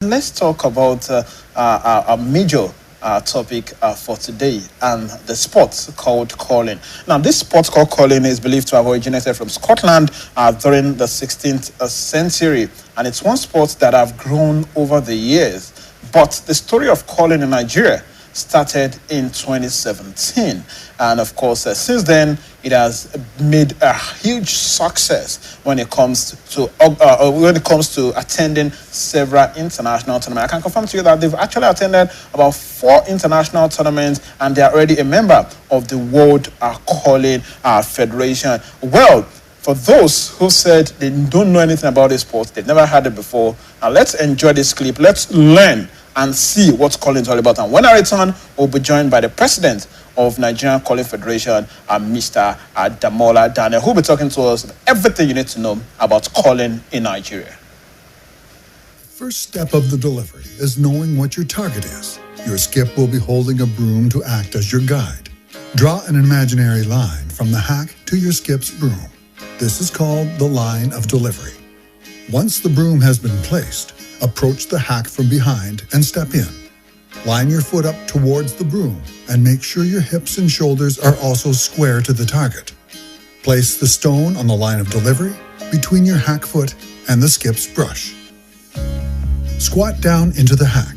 Let's talk about a major topic for today and the sport called curling. Now, this sport called curling is believed to have originated from Scotland during the 16th century, and it's one sport that have grown over the years. But the story of curling in Nigeria started in 2017, and of course since then it has made a huge success when it comes to attending several international tournaments. I can confirm to you that they've actually attended about 4 international tournaments, and they are already a member of the World Curling Federation. Well, for those who said they don't know anything about this sport, they've never heard it before, now let's enjoy this clip. Let's learn and see what curling is all about. And when I return, we'll be joined by the president of Nigerian Curling Federation, Mr. Damola Daniel, who will be talking to us everything you need to know about curling in Nigeria. First step of the delivery is knowing what your target is. Your skip will be holding a broom to act as your guide. Draw an imaginary line from the hack to your skip's broom. This is called the line of delivery. Once the broom has been placed, approach the hack from behind and step in. Line your foot up towards the broom and make sure your hips and shoulders are also square to the target. Place the stone on the line of delivery between your hack foot and the skip's brush. Squat down into the hack,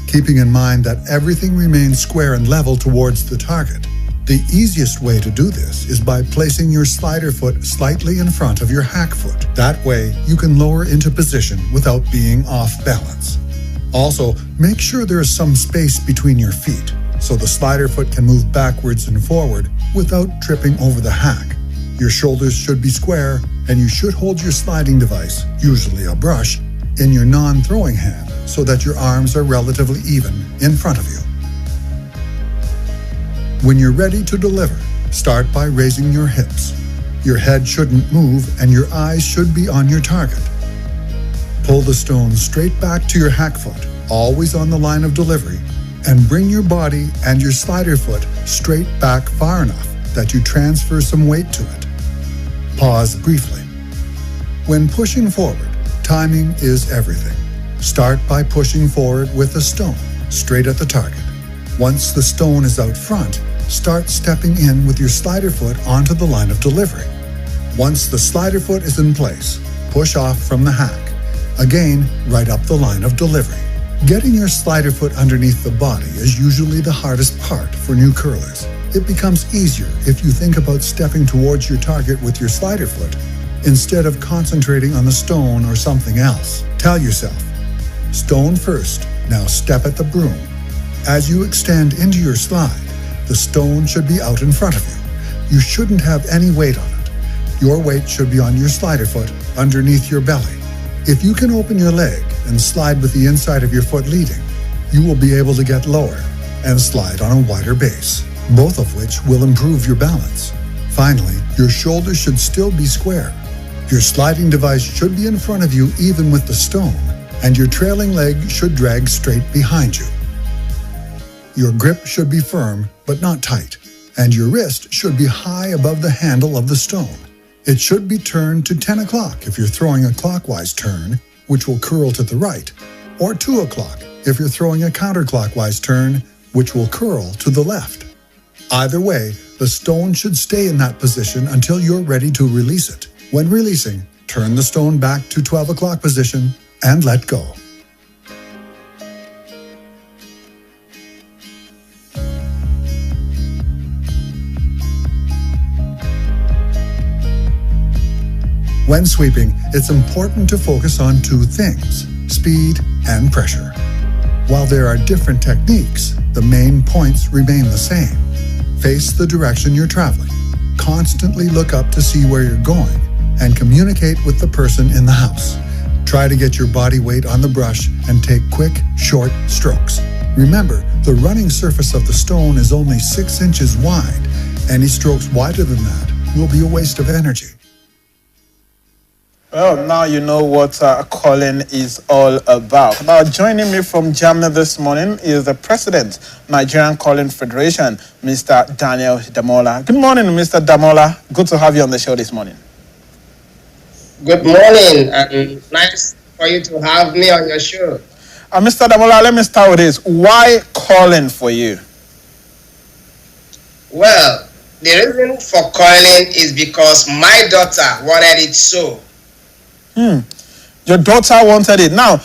keeping in mind that everything remains square and level towards the target. The easiest way to do this is by placing your slider foot slightly in front of your hack foot. That way, you can lower into position without being off balance. Also, make sure there is some space between your feet, so the slider foot can move backwards and forward without tripping over the hack. Your shoulders should be square, and you should hold your sliding device, usually a brush, in your non-throwing hand so that your arms are relatively even in front of you. When you're ready to deliver, start by raising your hips. Your head shouldn't move and your eyes should be on your target. Pull the stone straight back to your hack foot, always on the line of delivery, and bring your body and your slider foot straight back far enough that you transfer some weight to it. Pause briefly. When pushing forward, timing is everything. Start by pushing forward with a stone, straight at the target. Once the stone is out front, start stepping in with your slider foot onto the line of delivery. Once the slider foot is in place, push off from the hack. Again, right up the line of delivery. Getting your slider foot underneath the body is usually the hardest part for new curlers. It becomes easier if you think about stepping towards your target with your slider foot instead of concentrating on the stone or something else. Tell yourself, stone first, now step at the broom. As you extend into your slide, the stone should be out in front of you. You shouldn't have any weight on it. Your weight should be on your slider foot underneath your belly. If you can open your leg and slide with the inside of your foot leading, you will be able to get lower and slide on a wider base, both of which will improve your balance. Finally, your shoulders should still be square. Your sliding device should be in front of you even with the stone, and your trailing leg should drag straight behind you. Your grip should be firm, but not tight, and your wrist should be high above the handle of the stone. It should be turned to 10 o'clock if you're throwing a clockwise turn, which will curl to the right, or 2 o'clock if you're throwing a counterclockwise turn, which will curl to the left. Either way, the stone should stay in that position until you're ready to release it. When releasing, turn the stone back to 12 o'clock position and let go. When sweeping, it's important to focus on 2 things, speed and pressure. While there are different techniques, the main points remain the same. Face the direction you're traveling. Constantly look up to see where you're going and communicate with the person in the house. Try to get your body weight on the brush and take quick, short strokes. Remember, the running surface of the stone is only 6 inches wide. Any strokes wider than that will be a waste of energy. Well, now you know what curling is all about. Now, joining me from Germany this morning is the president, Nigerian Curling Federation, Mr. Daniel Damola. Good morning, Mr. Damola. Good to have you on the show this morning. Good morning, and nice for you to have me on your show. Mr. Damola, let me start with this. Why curling for you? Well, the reason for curling is because my daughter wanted it so. Your daughter wanted it. Now,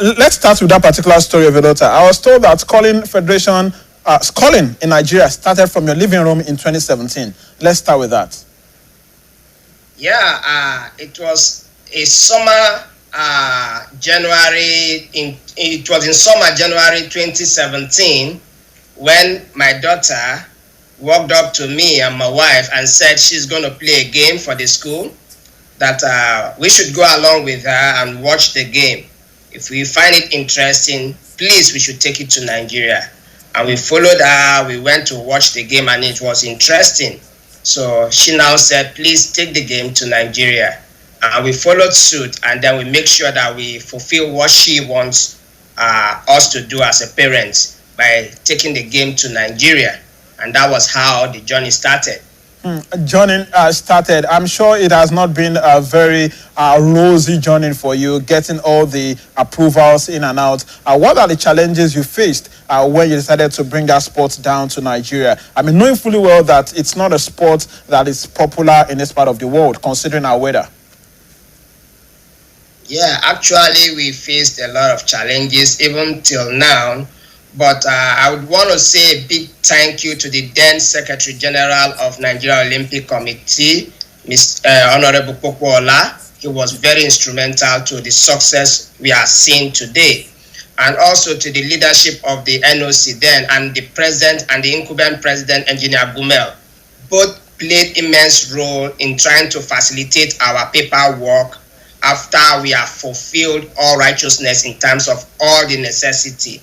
let's start with that particular story of your daughter. I was told that curling federation, curling in Nigeria started from your living room in 2017. Let's start with that. Yeah, it was a summer January. It was in summer January 2017 when my daughter walked up to me and my wife and said she's going to play a game for the school, that we should go along with her and watch the game. If we find it interesting, please, we should take it to Nigeria. And we followed her, we went to watch the game, and it was interesting. So she now said, please take the game to Nigeria. And we followed suit, and then we make sure that we fulfill what she wants us to do as a parent by taking the game to Nigeria. And that was how the journey started. Journey started. I'm sure it has not been a very rosy journey for you, getting all the approvals in and out. What are the challenges you faced when you decided to bring that sport down to Nigeria? I mean, knowing fully well that it's not a sport that is popular in this part of the world, considering our weather. Yeah, actually, we faced a lot of challenges even till now. But I would want to say a big thank you to the then Secretary General of Nigeria Olympic Committee, Honorable Popoola. He was very instrumental to the success we are seeing today. And also to the leadership of the NOC then, and the president and the incumbent president, Engineer Gumel. Both played immense role in trying to facilitate our paperwork after we have fulfilled all righteousness in terms of all the necessity.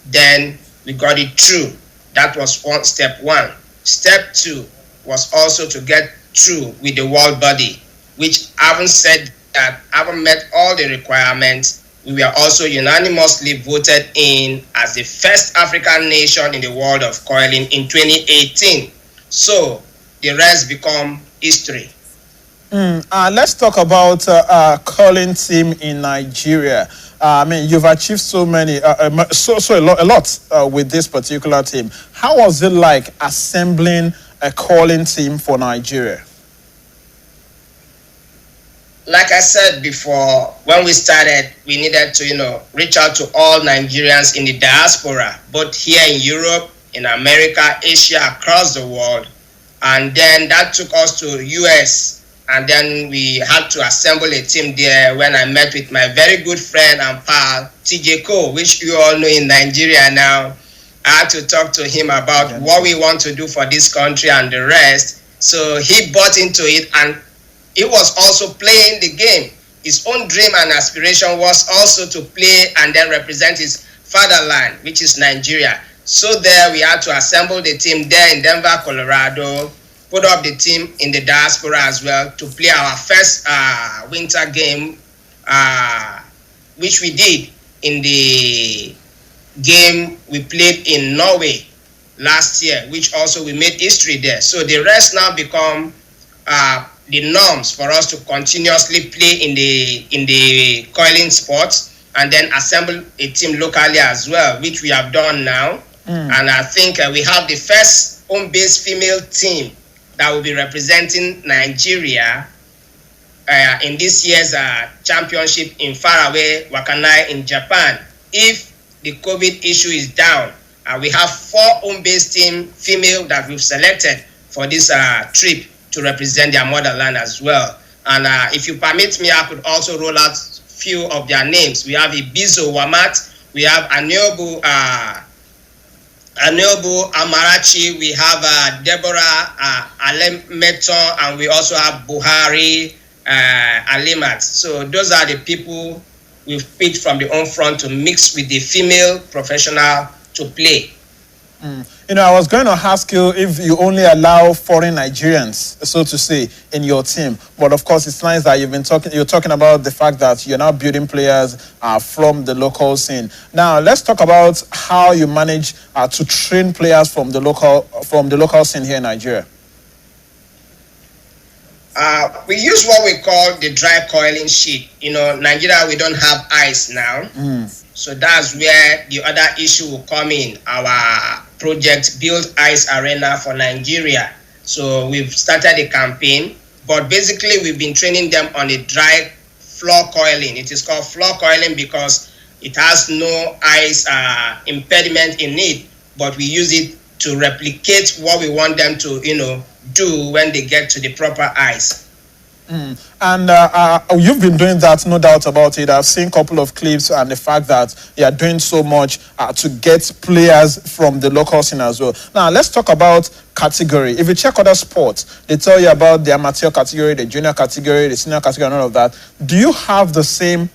Then we got it through. That was step one. Step two was also to get through with the world body, which having said that, having met all the requirements, we were also unanimously voted in as the first African nation in the world of curling in 2018. So the rest become history. Let's talk about curling team in Nigeria. I mean, you've achieved so many, a lot with this particular team. How was it like assembling a curling team for Nigeria? Like I said before, when we started, we needed to, reach out to all Nigerians in the diaspora, both here in Europe, in America, Asia, across the world. And then that took us to US. And then we had to assemble a team there when I met with my very good friend and pal, TJ Cole, which you all know in Nigeria now. I had to talk to him about what we want to do for this country and the rest. So he bought into it, and he was also playing the game. His own dream and aspiration was also to play and then represent his fatherland, which is Nigeria. So there we had to assemble the team there in Denver, Colorado, put up the team in the diaspora as well to play our first winter game, which we did in the game we played in Norway last year, which also we made history there. So the rest now become the norms for us to continuously play in the curling sports and then assemble a team locally as well, which we have done now. And I think we have the first home-based female team that will be representing Nigeria in this year's championship in faraway Wakkanai in Japan. If the COVID issue is down, we have 4 home-based team female that we've selected for this trip to represent their motherland as well. And if you permit me, I could also roll out a few of their names. We have Ibizo Wamat, we have Aniobu Amarachi, we have Deborah Alemeton, and we also have Buhari Alimat. So those are the people we've picked from the home front to mix with the female professional to play. I was going to ask you if you only allow foreign Nigerians, so to say, in your team. But of course, it's nice that you're talking about the fact that you're now building players from the local scene. Now, let's talk about how you manage to train players from the local scene here in Nigeria. We use what we call the dry coiling sheet. Nigeria, we don't have ice now. So that's where the other issue will come in. Our project Build Ice Arena for Nigeria. So we've started a campaign, but basically we've been training them on a dry floor coiling. It is called floor coiling because it has no ice impediment in it, but we use it to replicate what we want them to, do when they get to the proper ice. And you've been doing that, no doubt about it. I've seen a couple of clips and the fact that you are doing so much to get players from the local scene as well. Now, let's talk about category. If you check other sports, they tell you about the amateur category, the junior category, the senior category, and all of that. Do you have the same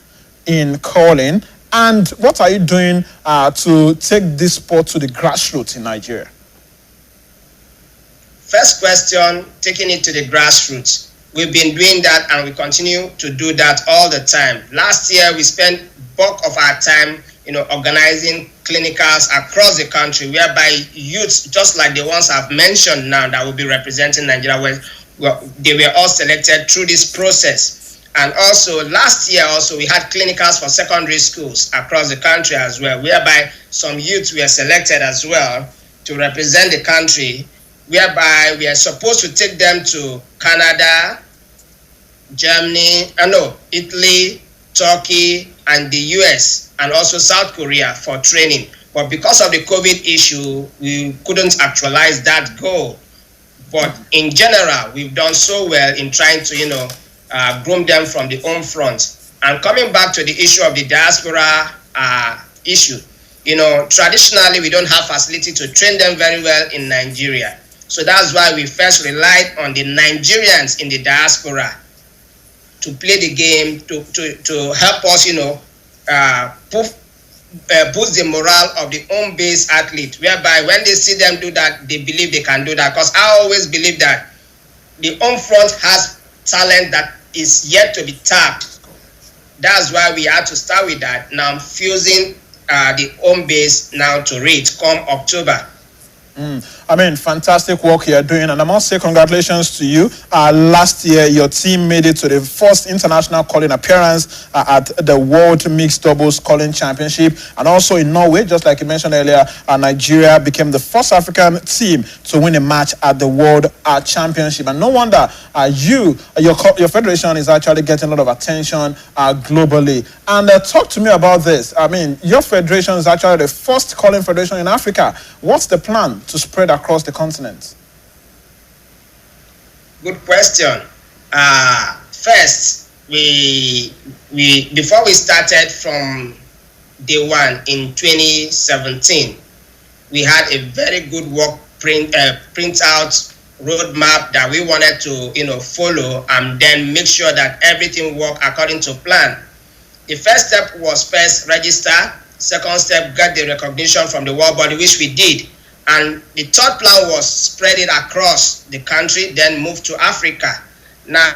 in curling? And what are you doing to take this sport to the grassroots in Nigeria? First question, taking it to the grassroots. We've been doing that and we continue to do that all the time. Last year, we spent bulk of our time, organizing clinicals across the country, whereby youths, just like the ones I've mentioned now that will be representing Nigeria, they were all selected through this process. And also, last year we had clinicals for secondary schools across the country as well, whereby some youths were selected as well to represent the country, whereby we are supposed to take them to Canada, Germany, Italy, Turkey, and the US, and also South Korea for training. But because of the COVID issue, we couldn't actualize that goal. But in general, we've done so well in trying to, groom them from the home front. And coming back to the issue of the diaspora issue, traditionally, we don't have facility to train them very well in Nigeria. So that's why we first relied on the Nigerians in the diaspora to play the game, to help us, boost the morale of the home-based athlete, whereby when they see them do that, they believe they can do that. Because I always believe that the home front has talent that is yet to be tapped. That's why we had to start with that. Now I'm fusing the home base now to it come October. Fantastic work you're doing, and I must say congratulations to you. Last year, your team made it to the first international curling appearance at the World Mixed Doubles Curling Championship, and also in Norway, just like you mentioned earlier, Nigeria became the first African team to win a match at the World Championship. And no wonder your federation is actually getting a lot of attention globally. And talk to me about this. Your federation is actually the first curling federation in Africa. What's the plan to spread across the continent? Good question. First, we before we started from day one in 2017, we had a very good work printout roadmap that we wanted to follow and then make sure that everything worked according to plan. The first step was first register. Second step, get the recognition from the world body, which we did. And the third plan was spread it across the country, then move to Africa. Now,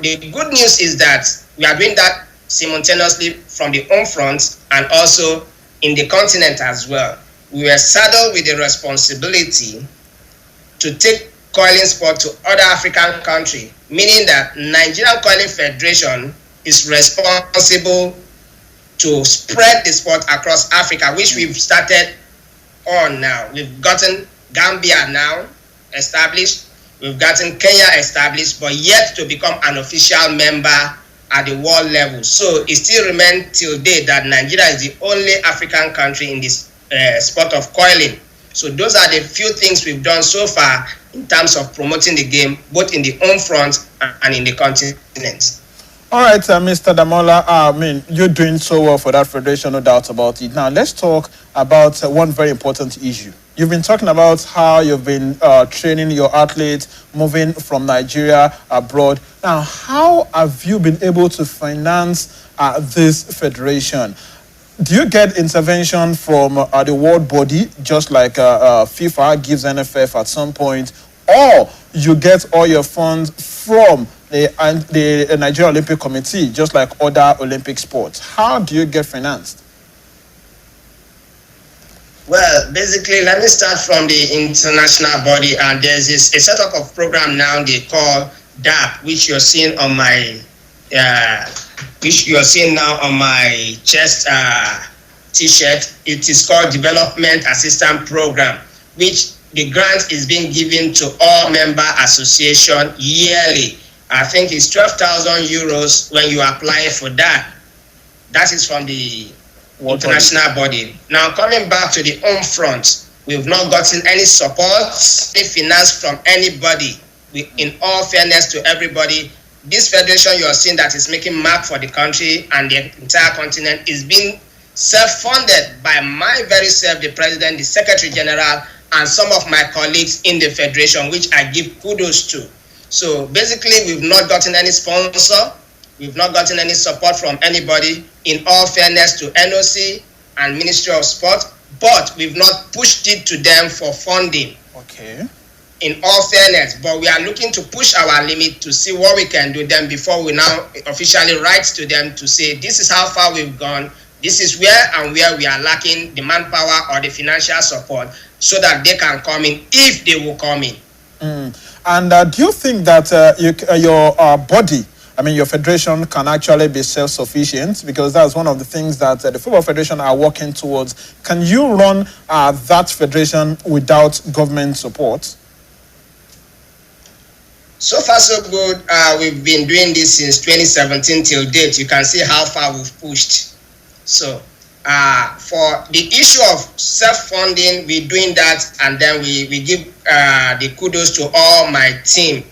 the good news is that we are doing that simultaneously from the home front and also in the continent as well. We were saddled with the responsibility to take curling sport to other African countries, meaning that Nigerian Curling Federation is responsible to spread the sport across Africa, which we've started on now. We've gotten Gambia now established, we've gotten Kenya established, but yet to become an official member at the world level. So it still remains till date that Nigeria is the only African country in this sport of curling. So those are the few things we've done so far in terms of promoting the game, both in the home front and in the continent. All right, Mr. Damola, you're doing so well for that federation, no doubt about it. Now, let's talk about one very important issue. You've been talking about how you've been training your athletes, moving from Nigeria abroad. Now, how have you been able to finance this federation? Do you get intervention from the world body, just like FIFA gives NFF at some point, or you get all your funds from the Nigeria Olympic Committee, just like other Olympic sports? How do you get financed? Well, basically, let me start from the international body, and there's a setup of program now they call DAP, which you're seeing on my, now on my chest t-shirt. It is called Development Assistance Program, which the grant is being given to all member association yearly. I think it's 12,000 euros when you apply for that. That is from the international body. Now, coming back to the home front, we've not gotten any support, any finance from anybody. In all fairness to everybody, this federation you are seeing that is making mark for the country and the entire continent is being self-funded by my very self, the president, the secretary general, and some of my colleagues in the federation, which I give kudos to. So basically, we've not gotten any sponsor. We've not gotten any support from anybody, in all fairness to NOC and Ministry of Sport, but we've not pushed it to them for funding. Okay. In all fairness, but we are looking to push our limit to see what we can do then before we now officially write to them to say, this is how far we've gone, this is where we are lacking the manpower or the financial support so that they can come in, if they will come in. And do you think that your body, I mean, your federation can actually be self-sufficient? Because that's one of the things that the Football Federation are working towards. Can you run that federation without government support? So far, so good. We've been doing this since 2017 till date. You can see how far we've pushed. So for the issue of self-funding, we're doing that, and then we give the kudos to all my team,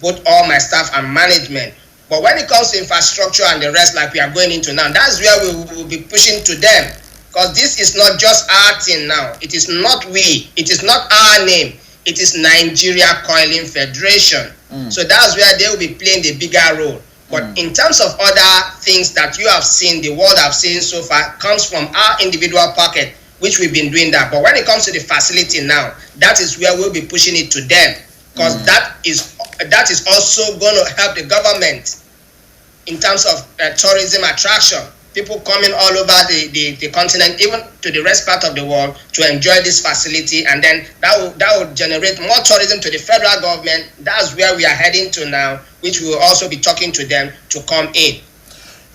both all my staff and management. But when it comes to infrastructure and the rest, like we are going into now, that's where we will be pushing to them. Because this is not just our thing now. It is not we. It is not our name. It is Nigeria Curling Federation. So that's where they will be playing the bigger role. But in terms of other things that you have seen, the world have seen so far, comes from our individual pocket, which we've been doing that. But when it comes to the facility now, that is where we'll be pushing it to them. Because that is also going to help the government in terms of tourism attraction. People coming all over the continent, even to the rest part of the world, to enjoy this facility, and then that will generate more tourism to the federal government. That's where we are heading to now, which we will also be talking to them to come in.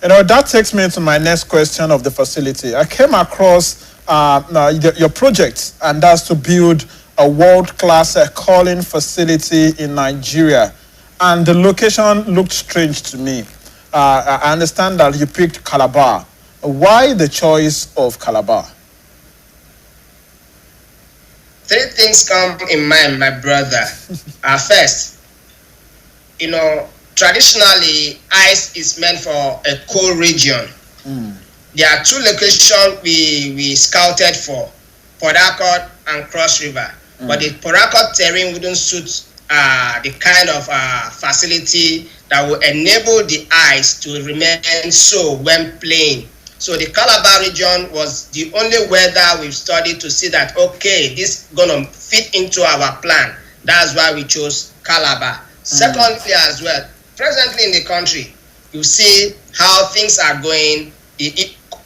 You know, that takes me to my next question of the facility. I came across your project, and that's to build a world-class curling facility in Nigeria, and the location looked strange to me. I understand that you picked Calabar. Why the choice of Calabar? Three things come in mind, my brother. First, you know, traditionally, ice is meant for a cold region. There are two locations we scouted for, Port Harcourt and Cross River. But the Port Harcourt terrain wouldn't suit the kind of facility that will enable the ice to remain so when playing. So the Calabar region was the only weather we've studied to see that, okay, this is going to fit into our plan. That's why we chose Calabar. Secondly as well, presently in the country, you see how things are going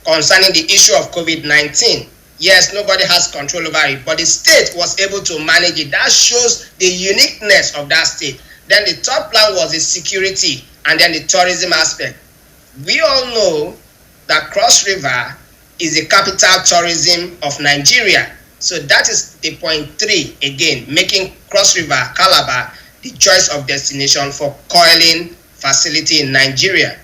concerning the issue of COVID-19. Yes, nobody has control over it, but the state was able to manage it. That shows the uniqueness of that state. Then the third plan was the security and then the tourism aspect. We all know that Cross River is the capital tourism of Nigeria. So that is the point 3, again, making Cross River, Calabar, the choice of destination for curling facility in Nigeria.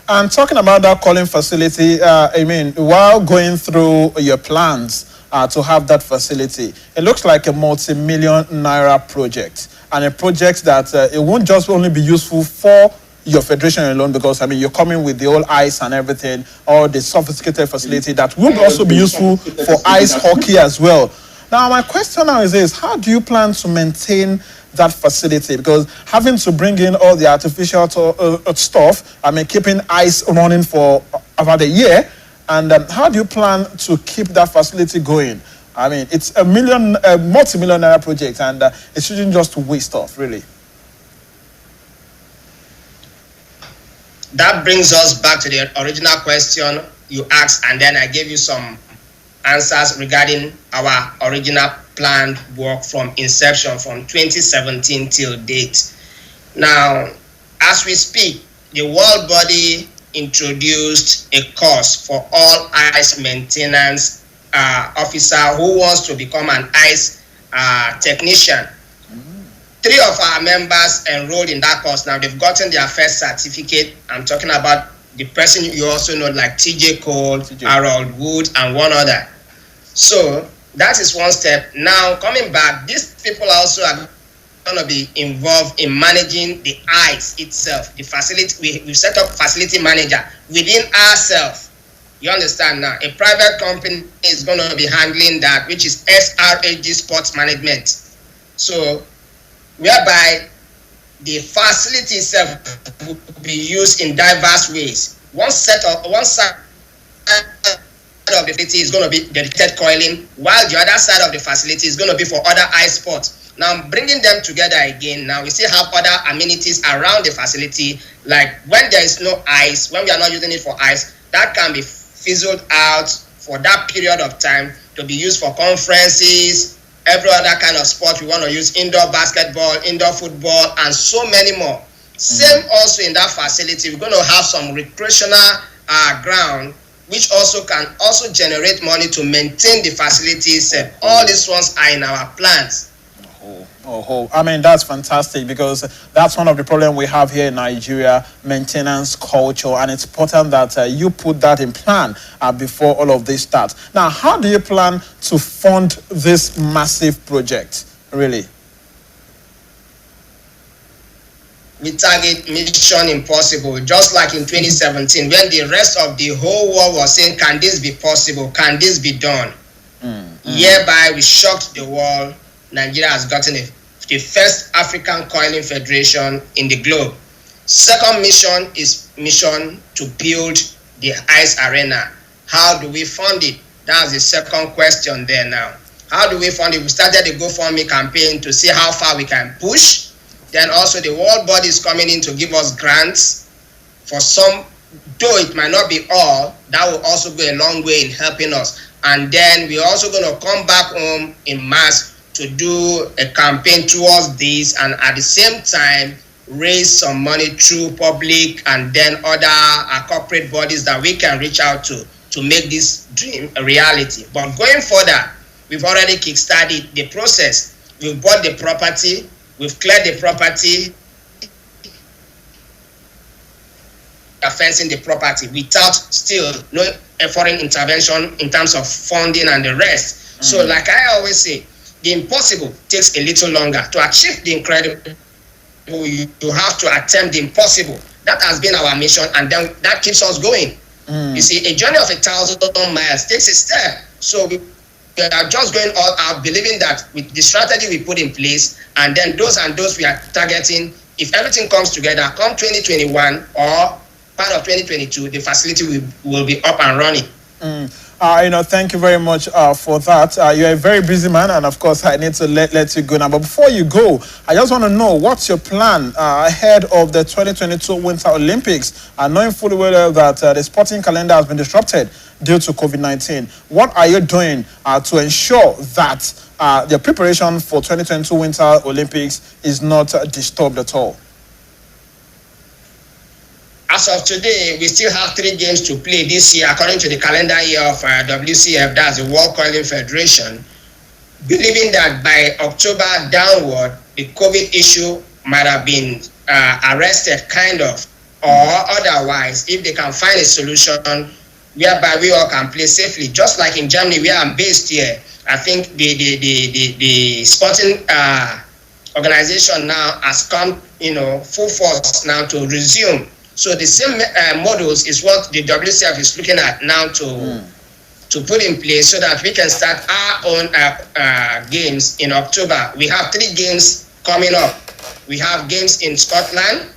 And talking about that curling facility, I mean, while going through your plans to have that facility, it looks like a multi-million naira project, and a project that it won't just only be useful for your federation alone, because I mean you're coming with the old ice and everything, or the sophisticated facility that will also be useful for ice hockey as well. Now my question now is this: how do you plan to maintain that facility? Because having to bring in all the artificial stuff, I mean keeping ice running for about a year, and how do you plan to keep that facility going? I mean, it's a multi-million naira project, and it shouldn't just waste off, really. That brings us back to the original question you asked, and then I gave you some answers regarding our original planned work from inception, from 2017 till date. Now, as we speak, the world body introduced a course for all ICE maintenance officer who wants to become an ICE technician. 3 of our members enrolled in that course. Now they've gotten their first certificate. I'm talking about the person you also know, like TJ Cole, Harold Wood, and one other. So that is one step. Now coming back, these people also are going to be involved in managing the ICE itself, the facility. We've set up facility manager within ourselves. You understand now? A private company is going to be handling that, which is SRAG Sports Management. So whereby the facility itself will be used in diverse ways. One side of the facility is going to be dedicated coiling, while the other side of the facility is going to be for other ice sports. Now, bringing them together again, now we still have other amenities around the facility, like when there is no ice, when we are not using it for ice, that can be fizzled out for that period of time to be used for conferences, every other kind of sport we want to use, indoor basketball, indoor football, and so many more. Same also in that facility, we're going to have some recreational ground, which also can also generate money to maintain the facilities. All these ones are in our plans. I mean, that's fantastic, because that's one of the problems we have here in Nigeria, maintenance culture, and it's important that you put that in plan before all of this starts. Now, how do you plan to fund this massive project, really? We target Mission Impossible, just like in 2017, when the rest of the whole world was saying, can this be possible? Can this be done? Hereby, we shocked the world. Nigeria has gotten the first African Coiling Federation in the globe. Second mission is mission to build the ice arena. How do we fund it? That's the second question there now. How do we fund it? We started the GoFundMe campaign to see how far we can push. Then also the world body is coming in to give us grants for some, though it might not be all, that will also go a long way in helping us. And then we're also going to come back home in mass to do a campaign towards this, and at the same time raise some money through public and then other corporate bodies that we can reach out to make this dream a reality. But going further, we've already kickstarted the process. We've bought the property, we've cleared the property, fencing the property without still no foreign intervention in terms of funding and the rest. So like I always say, the impossible takes a little longer. To achieve the incredible, you have to attempt the impossible. That has been our mission, and then that keeps us going. You see, a journey of 1,000 miles takes a step. So we are just going all out, believing that with the strategy we put in place, and then those we are targeting, if everything comes together, come 2021 or part of 2022, the facility will be up and running. Thank you very much for that. You're a very busy man, and of course, I need to let you go now. But before you go, I just want to know, what's your plan ahead of the 2022 Winter Olympics? Knowing fully well that the sporting calendar has been disrupted due to COVID-19. What are you doing to ensure that the preparation for 2022 Winter Olympics is not disturbed at all? As of today, we still have 3 games to play this year, according to the calendar year of WCF, that's the World Coiling Federation, believing that by October downward, the COVID issue might have been arrested, kind of, or otherwise, if they can find a solution whereby we all can play safely. Just like in Germany, where I'm based here, I think the sporting organization now has come, full force now to resume. So the same models is what the WCF is looking at now to put in place, so that we can start our own games in October. We have 3 games coming up. We have games in Scotland.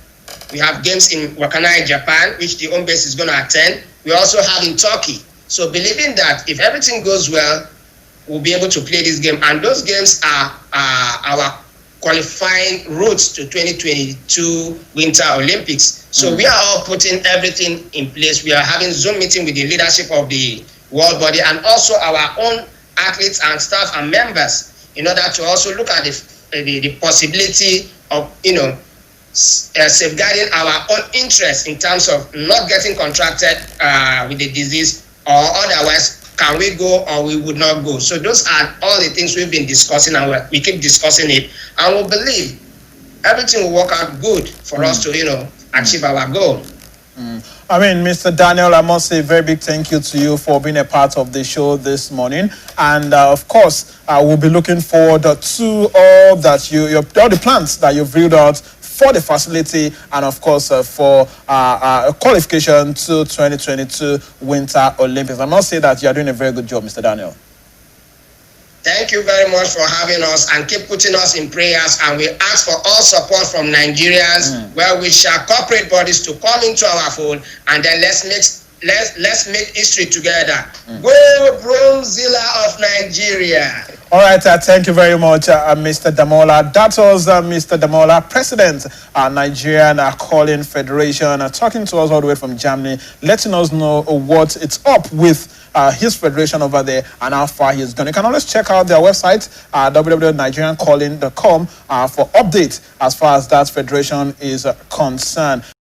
We have games in Wakkanai, Japan, which the home base is going to attend. We also have in Turkey. So believing that if everything goes well, we'll be able to play this game. And those games are our qualifying routes to 2022 Winter Olympics. So we are all putting everything in place. We are having Zoom meeting with the leadership of the world body and also our own athletes and staff and members in order to also look at the possibility of, safeguarding our own interests in terms of not getting contracted with the disease, or otherwise, can we go or we would not go? So those are all the things we've been discussing, and we keep discussing it, and we believe everything will work out good for us to, achieve our goal. I mean, Mr. Daniel, I must say a very big thank you to you for being a part of the show this morning. And of course, we'll be looking forward to all that all the plans that you've reeled out for the facility, and of course for qualification to 2022 Winter Olympics. I must say that you are doing a very good job, Mr. Daniel. Thank you very much for having us, and keep putting us in prayers, and we ask for all support from Nigerians, where we shall corporate bodies to come into our fold, and then let's make history together. Go Bronzilla of Nigeria. All right, thank you very much, Mr. Damola. That was Mr. Damola, President, Nigerian Curling Federation, talking to us all the way from Germany, letting us know what it's up with his federation over there and how far he's gone. You can always check out their website, www.nigeriancurling.com, for updates as far as that federation is concerned.